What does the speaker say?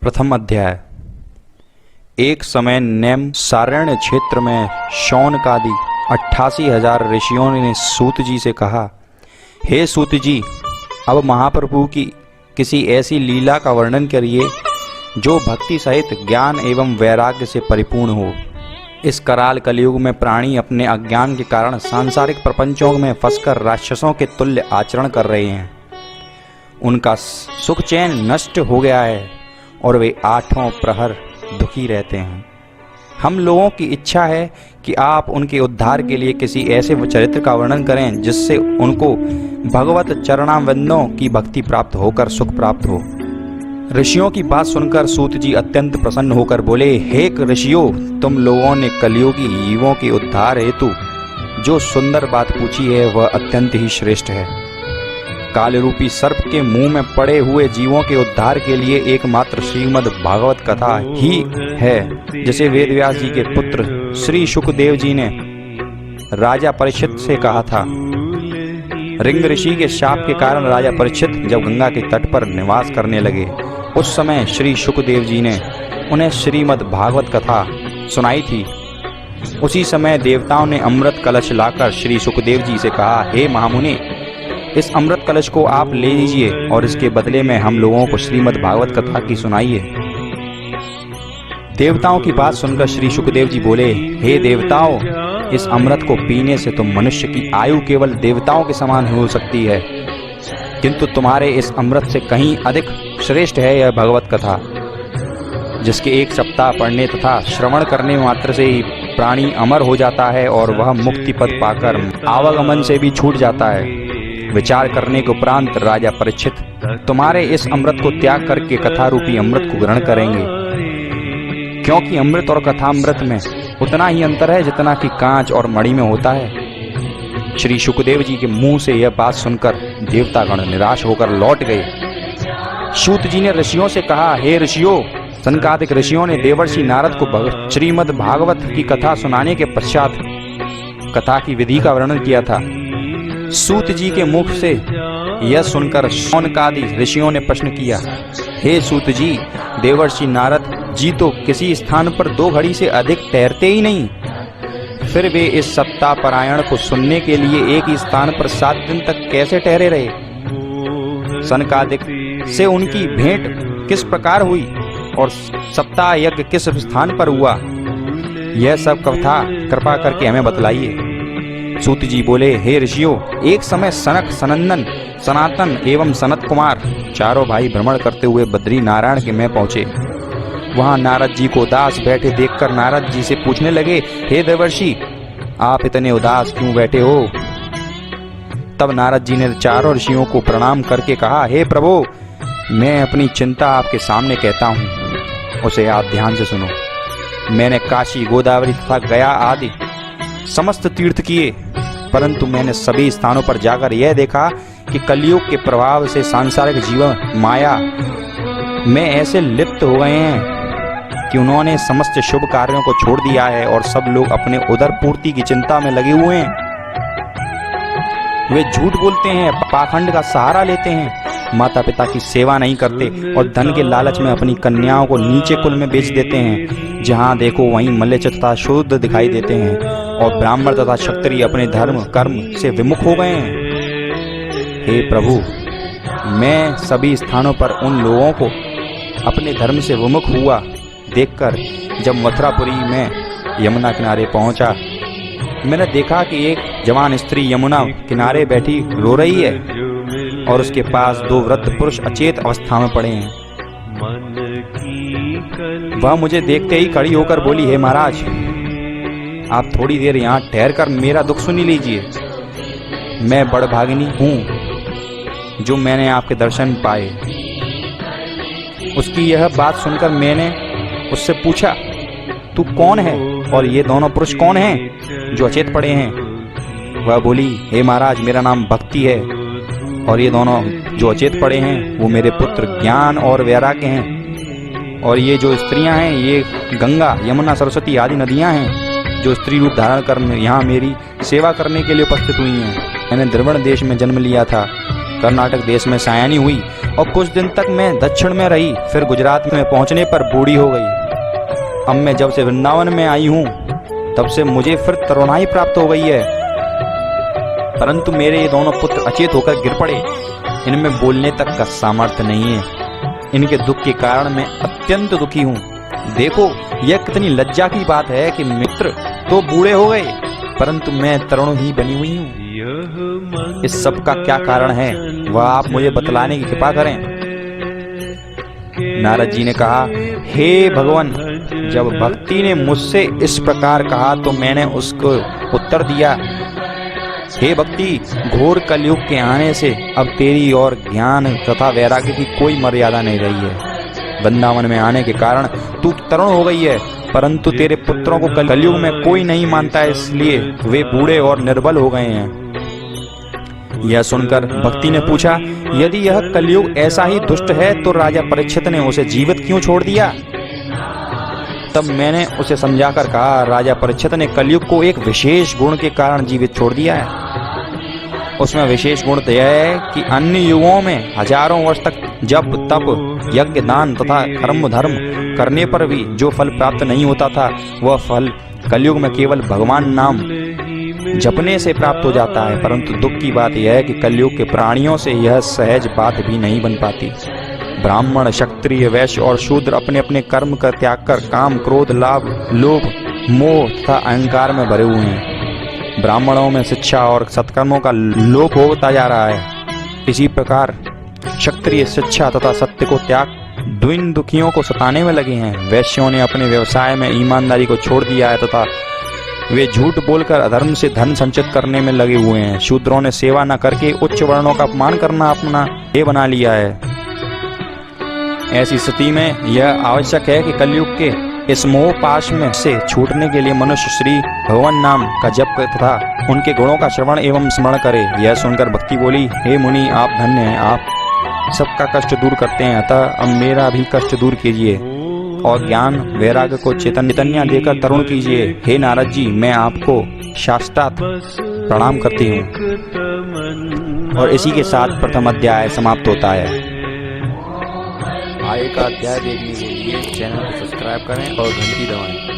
प्रथम अध्याय। एक समय नैमिषारण्य क्षेत्र में शौनकादि 88,000 ऋषियों ने सूत जी से कहा, हे सूत जी, अब महाप्रभु की किसी ऐसी लीला का वर्णन करिए जो भक्ति सहित ज्ञान एवं वैराग्य से परिपूर्ण हो। इस कराल कलयुग में प्राणी अपने अज्ञान के कारण सांसारिक प्रपंचों में फंसकर राक्षसों के तुल्य आचरण कर रहे हैं। उनका सुख चैन नष्ट हो गया है और वे आठों प्रहर दुखी रहते हैं। हम लोगों की इच्छा है कि आप उनके उद्धार के लिए किसी ऐसे चरित्र का वर्णन करें जिससे उनको भगवत चरणावंदों की भक्ति प्राप्त होकर सुख प्राप्त हो। ऋषियों की बात सुनकर सूत जी अत्यंत प्रसन्न होकर बोले, हे ऋषियों, तुम लोगों ने कलियुगी जीवों के उद्धार हेतु जो सुंदर बात पूछी है वह अत्यंत ही श्रेष्ठ है। काल रूपी सर्प के मुंह में पड़े हुए जीवों के उद्धार के लिए एकमात्र श्रीमद् भागवत कथा ही है, जिसे वेदव्यास जी के पुत्र श्री शुकदेव जी ने राजा परीक्षित से कहा था। रिंग ऋषि के शाप के कारण राजा परीक्षित जब गंगा के तट पर निवास करने लगे, उस समय श्री शुकदेव जी ने उन्हें श्रीमद् भागवत कथा सुनाई थी। उसी समय देवताओं ने अमृत कलश लाकर श्री शुकदेव जी से कहा, हे महामुनि, इस अमृत कलश को आप ले लीजिए और इसके बदले में हम लोगों को श्रीमद् भागवत कथा की सुनाइए। देवताओं की बात सुनकर श्री शुकदेव जी बोले, हे देवताओं, इस अमृत को पीने से तो मनुष्य की आयु केवल देवताओं के समान हो सकती है, किंतु तुम्हारे इस अमृत से कहीं अधिक श्रेष्ठ है यह भगवत कथा, जिसके एक सप्ताह पढ़ने तथा श्रवण करने मात्र से ही प्राणी अमर हो जाता है और वह मुक्ति पद पाकर आवागमन से भी छूट जाता है। विचार करने के उपरांत राजा परीक्षित तुम्हारे इस अमृत को त्याग करके कथा रूपी अमृत को ग्रहण करेंगे, क्योंकि अमृत और कथामृत में उतना ही अंतर है जितना कि कांच और मणि में होता है। श्री शुकदेव जी के मुंह से यह बात सुनकर देवतागण निराश होकर लौट गए। सूत जी ने ऋषियों से कहा, हे ऋषियों, सनकादिक ऋषियों ने देवर्षि नारद को श्रीमद् भागवत की कथा सुनाने के पश्चात कथा की विधि का वर्णन किया था। सूत जी के मुख से यह सुनकर शौनकादि ऋषियों ने प्रश्न किया, हे सूत जी, देवर्षि नारद जी तो किसी स्थान पर 2 घड़ी से अधिक ठहरते ही नहीं, फिर वे इस सप्ताह पारायण को सुनने के लिए एक ही स्थान पर 7 दिन तक कैसे ठहरे रहे? सनकादिक से उनकी भेंट किस प्रकार हुई और सप्ताह यज्ञ किस स्थान पर हुआ? यह सब कथा कृपा करके हमें बतलाइए। सूत जी बोले, हे ऋषियों, एक समय सनक, सनंदन, सनातन एवं सनत कुमार चारों भाई भ्रमण करते हुए बद्री नारायण के में पहुंचे। वहां नारद जी को उदास बैठे देखकर नारद जी से पूछने लगे, हे देवर्षि, आप इतने उदास क्यों बैठे हो? तब नारद जी ने चारों ऋषियों को प्रणाम करके कहा, हे प्रभु, मैं अपनी चिंता आपके सामने कहता हूँ, उसे आप ध्यान से सुनो। मैंने काशी, गोदावरी तथा गया आदि समस्त तीर्थ किए, परंतु मैंने सभी स्थानों पर जाकर यह देखा कि कलयुग के प्रभाव से सांसारिक जीवन माया में ऐसे लिप्त हो गए हैं कि उन्होंने समस्त शुभ कार्यों को छोड़ दिया है और सब लोग अपने उदर पूर्ति की चिंता में लगे हुए हैं। वे झूठ बोलते हैं, पाखंड का सहारा लेते हैं, माता पिता की सेवा नहीं करते और धन के लालच में अपनी कन्याओं को नीचे कुल में बेच देते हैं। जहाँ देखो वहीं मल्लेच्छ तथा शुद्ध दिखाई देते हैं और ब्राह्मण तथा क्षत्रिय अपने धर्म कर्म से विमुख हो गए हैं। हे प्रभु, मैं सभी स्थानों पर उन लोगों को अपने धर्म से विमुख हुआ देखकर जब मथुरापुरी में यमुना किनारे पहुंचा, मैंने देखा कि एक जवान स्त्री यमुना किनारे बैठी रो रही है और उसके पास 2 वृद्ध पुरुष अचेत अवस्था में पड़े हैं। वह मुझे देखते ही खड़ी होकर बोली, हे महाराज, आप थोड़ी देर यहाँ ठहर कर मेरा दुख सुन लीजिए। मैं बड़भागिनी हूँ जो मैंने आपके दर्शन पाए। उसकी यह बात सुनकर मैंने उससे पूछा, तू कौन है और ये दोनों पुरुष कौन हैं जो अचेत पड़े हैं? वह बोली, हे महाराज, मेरा नाम भक्ति है और ये दोनों जो अचेत पड़े हैं वो मेरे पुत्र ज्ञान और वैराग्य हैं, और ये जो स्त्रियां हैं ये गंगा, यमुना, सरस्वती आदि नदियां हैं जो स्त्री रूप धारण कर यहाँ मेरी सेवा करने के लिए उपस्थित हुई हैं। मैंने द्रविड़ देश में जन्म लिया था, कर्नाटक देश में सयानी हुई और कुछ दिन तक मैं दक्षिण में रही। फिर गुजरात में पहुंचने पर बूढ़ी हो गई। अब मैं जब से वृंदावन में आई हूँ तब से मुझे फिर तरुणाई प्राप्त हो गई है। परंतु मेरे ये दोनों पुत्र अचेत होकर गिर पड़े। इनमें बोलने तक का सामर्थ्य नहीं है। इनके दुख के कारण मैं अत्यंत दुखी हूँ। देखो, यह कितनी लज्जा की बात है कि मित्र तो बूढ़े हो गए परंतु मैं तरुण ही बनी हुई हूँ। इस सब का क्या कारण है वह आप मुझे बतलाने की कृपा करें। नारद जी ने कहा, हे भगवान, जब भक्ति ने मुझसे इस प्रकार कहा तो मैंने उसको उत्तर दिया, हे भक्ति, घोर कलयुग के आने से अब तेरी और ज्ञान तथा वैराग्य की कोई मर्यादा नहीं रही है। वृंदावन में आने के कारण तू तरुण हो गई है, परंतु तेरे पुत्रों को कलयुग में कोई नहीं मानता है, इसलिए वे बूढ़े और निर्बल हो गए हैं। यह सुनकर भक्ति ने पूछा, यदि यह कलयुग ऐसा ही दुष्ट है तो राजा परीक्षित ने उसे जीवित क्यों छोड़ दिया? तब मैंने उसे समझाकर कहा, राजा परीक्षित ने कलयुग को एक विशेष गुण के कारण जीवित छोड़ दिया है। उसमें विशेष गुण यह है कि अन्य युगों में हजारों वर्ष तक जप तप यज्ञ दान तथा कर्म धर्म करने पर भी जो फल प्राप्त नहीं होता था वह फल कलयुग में केवल भगवान नाम जपने से प्राप्त हो जाता है। परंतु दुख की बात यह है कि कलयुग के प्राणियों से यह सहज बात भी नहीं बन पाती। ब्राह्मण, क्षत्रिय, वैश्य और शूद्र अपने अपने कर्म का त्याग कर काम, क्रोध, लाभ, लोभ, मोह तथा अहंकार में भरे हुए हैं। ब्राह्मणों में शिक्षा और सत्कर्मों का लोप होता जा रहा है। इसी प्रकार क्षत्रिय शिक्षा तथा सत्य को त्याग द्विन दुखियों को सताने में लगे हैं। वैश्यों ने अपने व्यवसाय में ईमानदारी को छोड़ दिया है तथा वे झूठ बोलकर अधर्म से धन संचित करने में लगे हुए हैं। शूद्रों ने सेवा न करके उच्च वर्णों का अपमान करना अपना ध्येय बना लिया है। ऐसी स्थिति में यह आवश्यक है कि कलयुग के इस मोह पाश में से छूटने के लिए मनुष्य श्री भगवान नाम का जप तथा उनके गुणों का श्रवण एवं स्मरण करे। यह सुनकर भक्ति बोली, हे मुनि, आप धन्य हैं, आप सबका कष्ट दूर करते हैं, अतः अब मेरा भी कष्ट दूर कीजिए और ज्ञान वैराग्य को चैतन्य देकर तरुण कीजिए। हे नारद जी, मैं आपको साष्टांग प्रणाम करती हूँ। और इसी के साथ प्रथम अध्याय समाप्त होता है। आगे का अध्याय देखने के लिए चैनल को सब्सक्राइब करें और घंटी दबाएं।